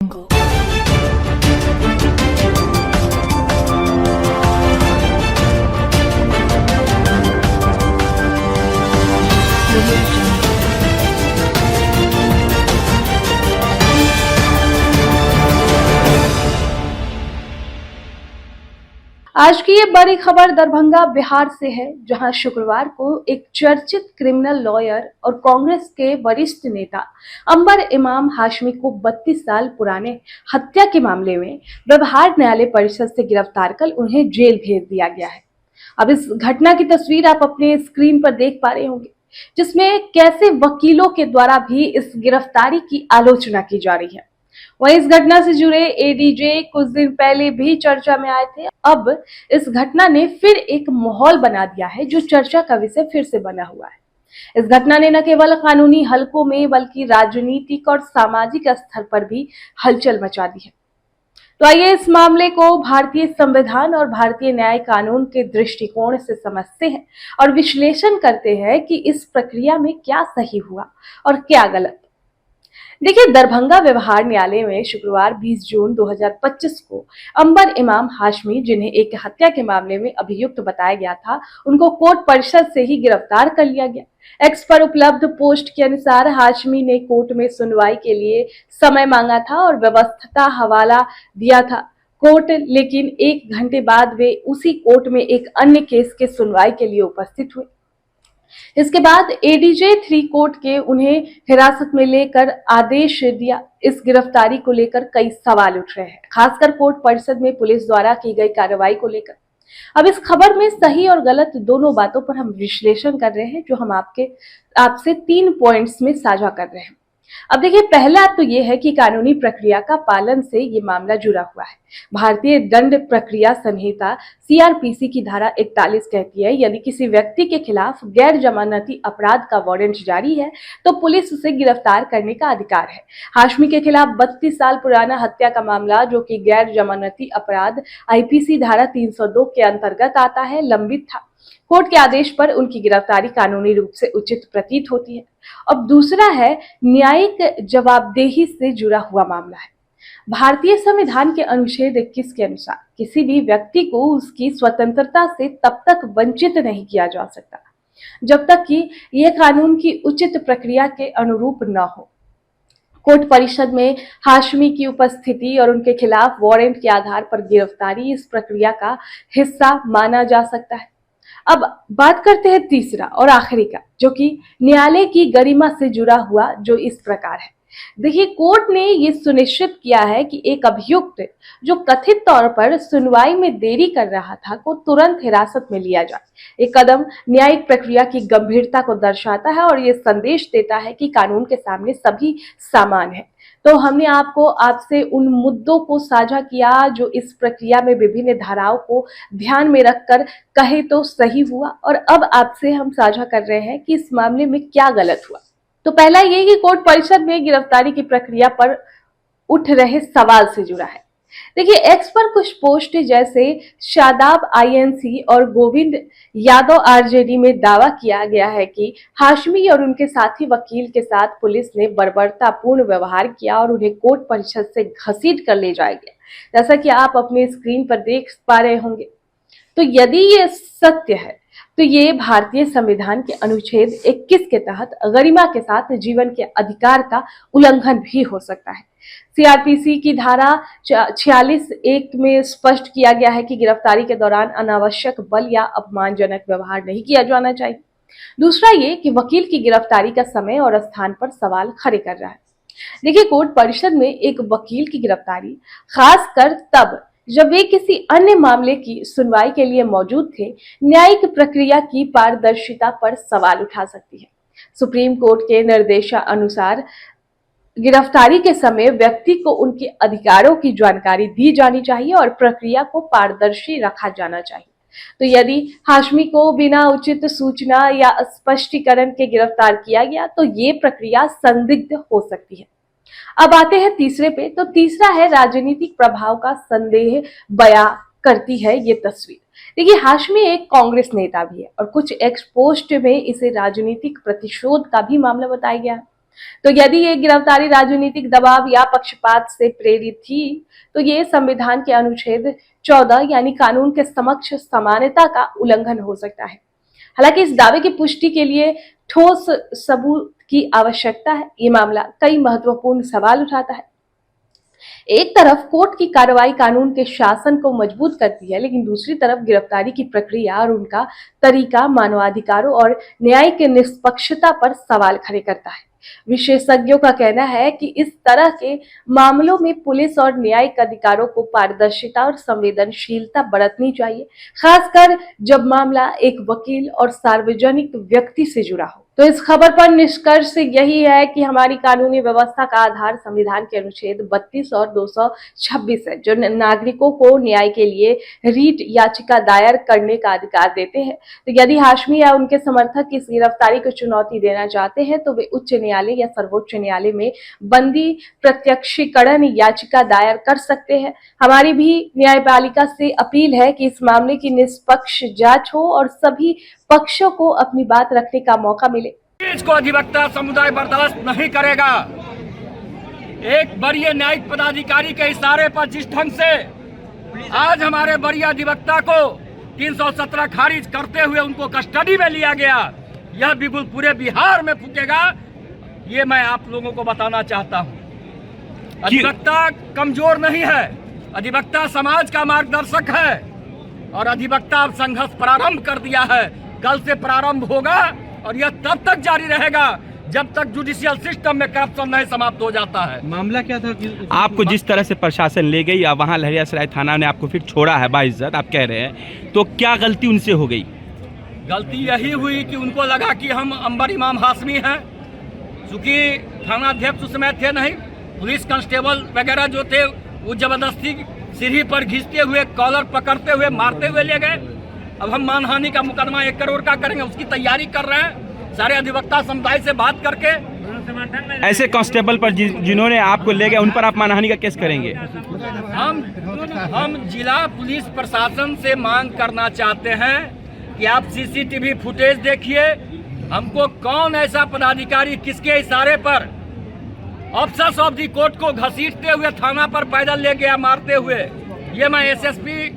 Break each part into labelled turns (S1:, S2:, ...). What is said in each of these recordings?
S1: Jungle. Audio Jungle. आज की ये बड़ी खबर दरभंगा बिहार से है, जहां शुक्रवार को एक चर्चित क्रिमिनल लॉयर और कांग्रेस के वरिष्ठ नेता अंबर इमाम हाशमी को 32 साल पुराने हत्या के मामले में व्यवहार न्यायालय परिषद से गिरफ्तार कर उन्हें जेल भेज दिया गया है। अब इस घटना की तस्वीर आप अपने स्क्रीन पर देख पा रहे होंगे, जिसमें कैसे वकीलों के द्वारा भी इस गिरफ्तारी की आलोचना की जा रही है। वहीं इस घटना से जुड़े एडीजे कुछ दिन पहले भी चर्चा में आए थे। अब इस घटना ने फिर एक माहौल बना दिया है, जो चर्चा का विषय फिर से बना हुआ है। इस घटना ने न केवल कानूनी हलकों में बल्कि राजनीतिक और सामाजिक स्तर पर भी हलचल मचा दी है। तो आइए इस मामले को भारतीय संविधान और भारतीय न्याय कानून के दृष्टिकोण से समझते हैं और विश्लेषण करते हैं कि इस प्रक्रिया में क्या सही हुआ और क्या गलत। देखिए, दरभंगा व्यवहार न्यायालय में शुक्रवार 20 जून 2025 को अंबर इमाम हाशमी, जिन्हें एक हत्या के मामले में अभियुक्त बताया गया था, उनको कोर्ट परिषद से ही गिरफ्तार कर लिया गया। एक्स पर उपलब्ध पोस्ट के अनुसार हाशमी ने कोर्ट में सुनवाई के लिए समय मांगा था और व्यवस्था हवाला दिया था कोर्ट, लेकिन 1 घंटे बाद वे उसी कोर्ट में एक अन्य केस के सुनवाई के लिए उपस्थित हुए। इसके बाद एडीजे 3 कोर्ट के उन्हें हिरासत में लेकर आदेश दिया। इस गिरफ्तारी को लेकर कई सवाल उठ रहे हैं, खासकर कोर्ट परिसर में पुलिस द्वारा की गई कार्रवाई को लेकर। अब इस खबर में सही और गलत दोनों बातों पर हम विश्लेषण कर रहे हैं, जो हम आपसे 3 पॉइंट्स में साझा कर रहे हैं। अब देखिए, पहला तो ये है कि कानूनी प्रक्रिया का पालन से ये मामला जुड़ा हुआ है। भारतीय दंड प्रक्रिया संहिता सीआरपीसी की धारा 41 कहती है, यदि किसी व्यक्ति के खिलाफ गैर जमानती अपराध का वारंट जारी है तो पुलिस उसे गिरफ्तार करने का अधिकार है। हाशमी के खिलाफ 32 साल पुराना हत्या का मामला, जो कि गैर जमानती अपराध आईपीसी धारा 302 के अंतर्गत आता है, लंबित था। कोर्ट के आदेश पर उनकी गिरफ्तारी कानूनी रूप से उचित प्रतीत होती है। अब दूसरा है न्यायिक जवाबदेही से जुड़ा हुआ मामला है। भारतीय संविधान के अनुच्छेद 21 के अनुसार किसी भी व्यक्ति को उसकी स्वतंत्रता से तब तक वंचित नहीं किया जा सकता जब तक कि यह कानून की उचित प्रक्रिया के अनुरूप न हो। कोर्ट परिषद में हाशमी की उपस्थिति और उनके खिलाफ वारंट के आधार पर गिरफ्तारी इस प्रक्रिया का हिस्सा माना जा सकता है। अब बात करते हैं तीसरा और आखिरी का, जो कि न्यायालय की गरिमा से जुड़ा हुआ, जो इस प्रकार है। देखिए, कोर्ट ने यह सुनिश्चित किया है कि एक अभियुक्त जो कथित तौर पर सुनवाई में देरी कर रहा था को तुरंत हिरासत में लिया जाए। एक कदम न्यायिक प्रक्रिया की गंभीरता को दर्शाता है और ये संदेश देता है कि कानून के सामने सभी समान है। तो हमने आपसे उन मुद्दों को साझा किया जो इस प्रक्रिया में विभिन्न धाराओं को ध्यान में रखकर कहे तो सही हुआ, और अब आपसे हम साझा कर रहे हैं कि इस मामले में क्या गलत हुआ। तो पहला ये कि कोर्ट परिषद में गिरफ्तारी की प्रक्रिया पर उठ रहे सवाल से जुड़ा है। देखिए, एक्स पर कुछ पोस्ट जैसे शादाब आईएनसी और गोविंद यादव आरजेडी में दावा किया गया है कि हाशमी और उनके साथी वकील के साथ पुलिस ने बर्बरतापूर्ण व्यवहार किया और उन्हें कोर्ट परिषद से घसीट कर ले जाया गया, जैसा कि आप अपने स्क्रीन पर देख पा रहे होंगे। तो यदि ये सत्य है तो ये भारतीय संविधान के अनुच्छेद 21 के तहत गरिमा के साथ जीवन के अधिकार का उल्लंघन भी हो सकता है। सीआरपीसी की धारा 46(1) में स्पष्ट किया गया है कि गिरफ्तारी के दौरान अनावश्यक बल या अपमानजनक व्यवहार नहीं किया जाना चाहिए। दूसरा ये कि वकील की गिरफ्तारी का समय और स्थान पर सवाल खड़े कर रहा है। देखिए, कोर्ट परिषद में एक वकील की गिरफ्तारी खासकर तब जब वे किसी अन्य मामले की सुनवाई के लिए मौजूद थे, न्यायिक प्रक्रिया की पारदर्शिता पर सवाल उठा सकती है। सुप्रीम कोर्ट के निर्देशानुसार गिरफ्तारी के समय व्यक्ति को उनके अधिकारों की जानकारी दी जानी चाहिए और प्रक्रिया को पारदर्शी रखा जाना चाहिए। तो यदि हाशमी को बिना उचित सूचना या स्पष्टीकरण के गिरफ्तार किया गया तो ये प्रक्रिया संदिग्ध हो सकती है। अब आते हैं तीसरे पे। तो तीसरा है राजनीतिक प्रभाव का संदेह बयां करती है ये तस्वीर। देखिए, हाशमी एक कांग्रेस नेता भी है और कुछ एक्सपोस्ट में इसे राजनीतिक प्रतिशोध का भी मामला बताया गया है। तो यदि ये गिरफ्तारी राजनीतिक दबाव या पक्षपात से प्रेरित थी, तो ये संविधान के अनुच्छेद 14 यानी कानून के समक्ष समानता का उल्लंघन हो सकता है। हालांकि इस दावे की पुष्टि के लिए ठोस सबूत की आवश्यकता है। ये मामला कई महत्वपूर्ण सवाल उठाता है। एक तरफ कोर्ट की कार्रवाई कानून के शासन को मजबूत करती है, लेकिन दूसरी तरफ गिरफ्तारी की प्रक्रिया और उनका तरीका मानवाधिकारों और न्याय की निष्पक्षता पर सवाल खड़े करता है। विशेषज्ञों का कहना है कि इस तरह के मामलों में पुलिस और न्यायिक अधिकारों को पारदर्शिता और संवेदनशीलता बरतनी चाहिए, खासकर जब मामला एक वकील और सार्वजनिक व्यक्ति से जुड़ा हो। तो इस खबर पर निष्कर्ष यही है कि हमारी कानूनी व्यवस्था का आधार संविधान के अनुच्छेद 32 और 226 है, जो नागरिकों को न्याय के लिए रीट याचिका दायर करने का अधिकार देते हैं। तो यदि हाशमी या उनके समर्थक इस गिरफ्तारी को चुनौती देना चाहते हैं, तो वे उच्च न्यायालय या सर्वोच्च न्यायालय में बंदी प्रत्यक्षीकरण याचिका दायर कर सकते हैं। हमारी भी न्यायपालिका से अपील है कि इस मामले की निष्पक्ष जांच हो और सभी पक्षों को अपनी बात रखने का मौका मिले।
S2: इसको अधिवक्ता समुदाय बर्दाश्त नहीं करेगा। एक वरीय न्यायिक पदाधिकारी के इशारे पर जिस ढंग से आज हमारे वरीय अधिवक्ता को 317 खारिज करते हुए उनको कस्टडी में लिया गया, यह बिल्कुल पूरे बिहार में फूकेगा, ये मैं आप लोगों को बताना चाहता हूँ। अधिवक्ता कमजोर नहीं है, अधिवक्ता समाज का मार्गदर्शक है और अधिवक्ता अब संघर्ष प्रारंभ कर दिया है। कल से प्रारंभ होगा और यह तब तक जारी रहेगा जब तक जुडिशियल सिस्टम में करप्शन नहीं समाप्त हो जाता है।
S3: मामला क्या था? आपको जिस तरह से प्रशासन ले गई या वहाँ लहरियासराय थाना ने आपको फिर छोड़ा है बाइज्जत, आप कह रहे हैं, तो क्या गलती उनसे हो गई?
S2: गलती यही हुई कि उनको लगा कि हम अंबर इमाम हाशमी हैं, चूँकि थानाध्यक्ष उस समय थे नहीं, पुलिस कांस्टेबल वगैरह जो थे वो जबरदस्ती सीढ़ी पर घिसते हुए कॉलर पकड़ते हुए मारते हुए ले गए। अब हम मानहानि का मुकदमा 1 करोड़ का करेंगे, उसकी तैयारी कर रहे हैं सारे अधिवक्ता समुदाय से बात करके।
S3: ऐसे कांस्टेबल पर जिन्होंने आपको ले गए उन पर आप मानहानि का केस करेंगे?
S2: हम जिला पुलिस प्रशासन से मांग करना चाहते हैं कि आप सीसीटीवी फुटेज देखिए, हमको कौन ऐसा पदाधिकारी किसके इशारे पर ऑफिसर्स ऑफ दी कोर्ट को घसीटते हुए थाना पर पैदल ले गया मारते हुए। ये मैं एसएसपी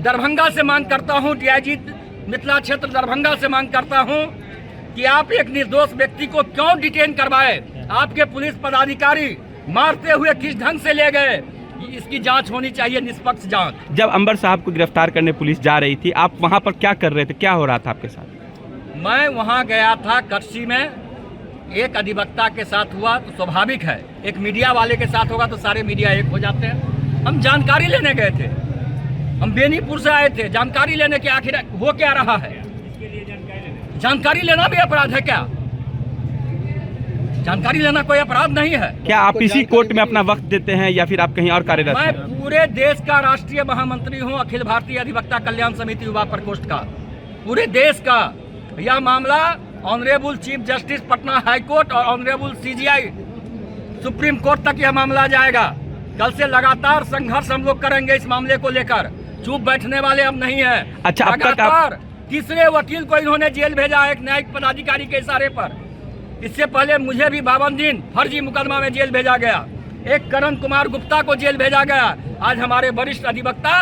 S2: दरभंगा से मांग करता हूँ, डीआईजी मिथिला क्षेत्र दरभंगा से मांग करता हूँ कि आप एक निर्दोष व्यक्ति को क्यों डिटेन करवाए, आपके पुलिस पदाधिकारी मारते हुए किस ढंग से ले गए, इसकी जांच होनी चाहिए, निष्पक्ष जांच।
S3: जब अंबर साहब को गिरफ्तार करने पुलिस जा रही थी, आप वहाँ पर क्या कर रहे थे, क्या हो रहा था आपके साथ?
S2: मैं वहाँ गया था कटसी में, एक अधिवक्ता के साथ हुआ तो स्वाभाविक है, एक मीडिया वाले के साथ होगा तो सारे मीडिया एक हो जाते हैं। हम जानकारी लेने गए थे, हम बेनीपुर से आए थे जानकारी लेने के, आखिर हो क्या रहा है। जानकारी लेना भी अपराध है क्या? जानकारी लेना कोई अपराध नहीं है
S3: क्या? आप इसी कोर्ट में अपना वक्त देते हैं या फिर आप कहीं और कार्यरत हैं?
S2: मैं पूरे देश का राष्ट्रीय महामंत्री हूं, अखिल भारतीय अधिवक्ता कल्याण समिति युवा प्रकोष्ठ का, पूरे देश का। यह मामला honourable chief justice Patna high court और ऑनरेबल सीजीआई सुप्रीम कोर्ट तक यह मामला जाएगा। कल से लगातार संघर्ष हम लोग करेंगे इस मामले को लेकर, चुप बैठने वाले हम नहीं हैं।
S3: अच्छा, अब तक
S2: लगातार तीसरे वकील को इन्होंने जेल भेजा एक न्यायिक पदाधिकारी के इशारे पर। इससे पहले मुझे भी 52 दिन फर्जी मुकदमा में जेल भेजा गया, एक करण कुमार गुप्ता को जेल भेजा गया, आज हमारे वरिष्ठ अधिवक्ता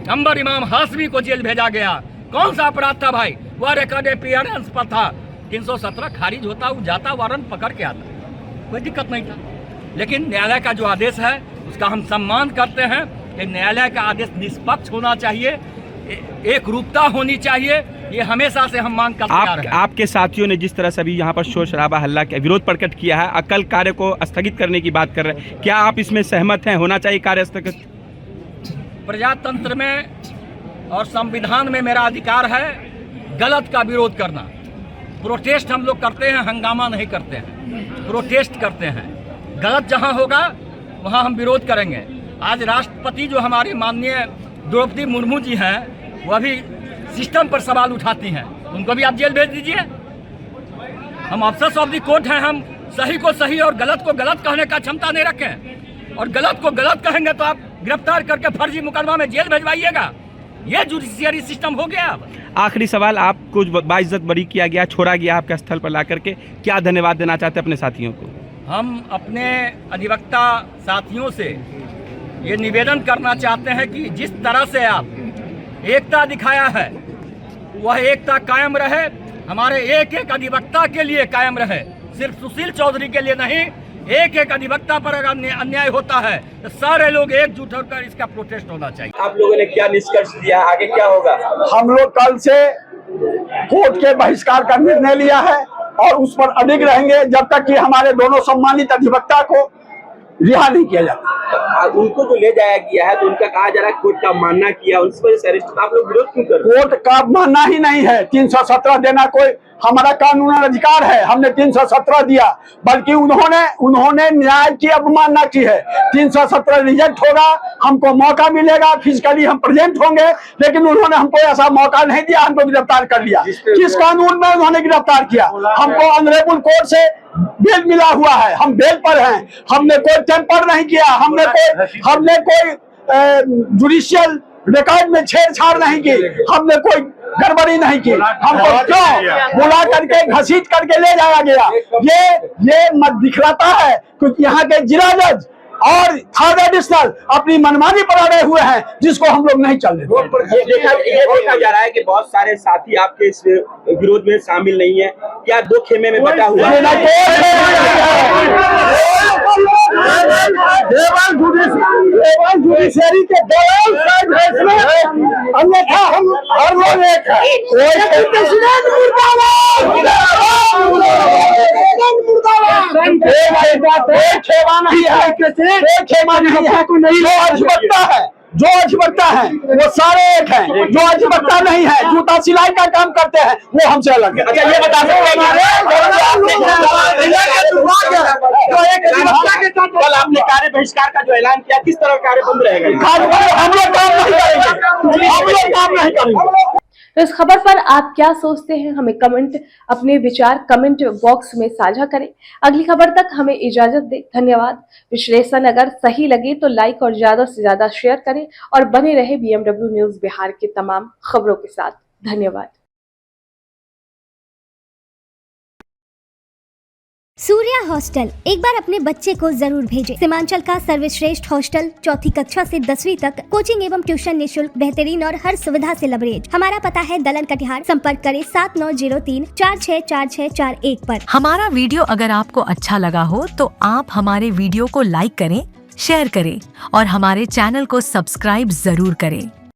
S2: अंबर इमाम हाशमी को जेल भेजा गया। कौन सा अपराध था भाई? वह रिकॉर्ड अपीयरेंस पर था, 317 खारिज होता, वो जाता वारंट पकड़ के आता, कोई दिक्कत नहीं था। लेकिन न्यायालय का जो आदेश है उसका हम सम्मान करते हैं कि न्यायालय का आदेश निष्पक्ष होना चाहिए, एक रूपता होनी चाहिए, ये हमेशा से हम मांग करते आ रहे हैं।
S3: आपके साथियों ने जिस तरह से अभी यहाँ पर शोर शराबा हल्ला किया, विरोध प्रकट किया है, अकल कार्य को स्थगित करने की बात कर रहे हैं, क्या आप इसमें सहमत हैं? होना चाहिए कार्य स्थगित?
S2: प्रजातंत्र में और संविधान में मेरा अधिकार है गलत का विरोध करना। प्रोटेस्ट हम लोग करते हैं, हंगामा नहीं करते हैं, प्रोटेस्ट करते हैं। गलत जहां होगा वहां हम विरोध करेंगे। आज राष्ट्रपति जो हमारी माननीय द्रौपदी मुर्मू जी हैं, वह भी सिस्टम पर सवाल उठाती हैं, उनको भी आप जेल भेज दीजिए। हम ऑफिसर्स ऑफ द कोर्ट हैं, हम सही को सही और गलत को गलत कहने का क्षमता नहीं रखें, और गलत को गलत कहेंगे तो आप गिरफ्तार करके फर्जी मुकदमा में जेल भेजवाइएगा। ये जुडिशियरी सिस्टम हो गया।
S3: आखिरी सवाल, आपको बाइज्जत बरी किया गया, छोड़ा गया आपके स्थल पर ला करके, क्या धन्यवाद देना चाहते हैं अपने साथियों को?
S2: हम अपने अधिवक्ता साथियों से ये निवेदन करना चाहते हैं कि जिस तरह से आप एकता दिखाया है वह एकता कायम रहे, हमारे एक एक अधिवक्ता के लिए कायम रहे, सिर्फ सुशील चौधरी के लिए नहीं। एक एक अधिवक्ता पर अगर अन्याय होता है तो सारे लोग एकजुट होकर इसका प्रोटेस्ट होना चाहिए।
S4: आप लोगों ने क्या निष्कर्ष दिया, आगे क्या होगा?
S5: हम लोग कल से कोर्ट के बहिष्कार का निर्णय लिया है और उस पर अडिग रहेंगे जब तक कि हमारे दोनों सम्मानित अधिवक्ता को रिहा नहीं किया जाता।
S4: उनको जो ले जाया गया है तो उनका कहा जा रहा है कोर्ट का मानना किया, उस पर से अरेस्ट, आप लोग विरोध क्यों कर रहे हैं?
S5: कोर्ट का मानना ही नहीं है। 317 देना कोई हमारा कानूनी अधिकार है, हमने 317 दिया, बल्कि उन्होंने न्याय की अवमानना की है। 317 रिजेक्ट होगा, हमको मौका मिलेगा, फिजिकली हम प्रेजेंट होंगे, लेकिन उन्होंने हमको ऐसा मौका नहीं दिया, हमको गिरफ्तार कर लिया। किस कानून में उन्होंने गिरफ्तार किया? हमको ऑनरेबल कोर्ट से बेल मिला हुआ है, हम बेल पर हैं, हमने कोई टेम्पर नहीं किया, हमने कोई जुडिशियल रिकॉर्ड में छेड़छाड़ नहीं की, हमने कोई गड़बड़ी नहीं की। हमको क्यों बुला करके घसीट करके ले जाया गया? ये मत दिखलाता है क्योंकि यहाँ के जिला जज और थर्ड एडिशनल अपनी मनमानी पर अड़े हुए हैं, जिसको हम लोग नहीं चल रहे।
S4: ये देखा जा रहा है कि बहुत सारे साथी आपके इस विरोध में शामिल नहीं है, क्या दो खेमे में बटा हुआ है?
S5: जुडिशरी के अन्यथा हम हर लोग एक है। जो अधिवक्ता है वो सारे एक हैं, जो अधिवक्ता नहीं है, जूता सिलाई का काम करते हैं, वो हमसे अलग है। अच्छा, ये बता सकते
S4: कल आपने कार्य बहिष्कार का जो ऐलान किया, किस तरह कार्य बंद रहेगा?
S5: हम लोग काम नहीं करेंगे।
S1: तो इस खबर पर आप क्या सोचते हैं, हमें अपने विचार कमेंट बॉक्स में साझा करें। अगली खबर तक हमें इजाजत दें। धन्यवाद। विश्लेषण अगर सही लगे तो लाइक और ज्यादा से ज्यादा शेयर करें और बने रहे BMW न्यूज बिहार की तमाम खबरों के साथ। धन्यवाद।
S6: सूर्या हॉस्टल एक बार अपने बच्चे को जरूर भेजें। सीमांचल का सर्वश्रेष्ठ हॉस्टल, 4ठी कक्षा से 10वीं तक कोचिंग एवं ट्यूशन निःशुल्क, बेहतरीन और हर सुविधा से लबरेज। हमारा पता है दलन कटिहार। संपर्क करें 7903464641 पर।
S7: हमारा वीडियो अगर आपको अच्छा लगा हो तो आप हमारे वीडियो को लाइक करें, शेयर करें और हमारे चैनल को सब्सक्राइब जरूर करें।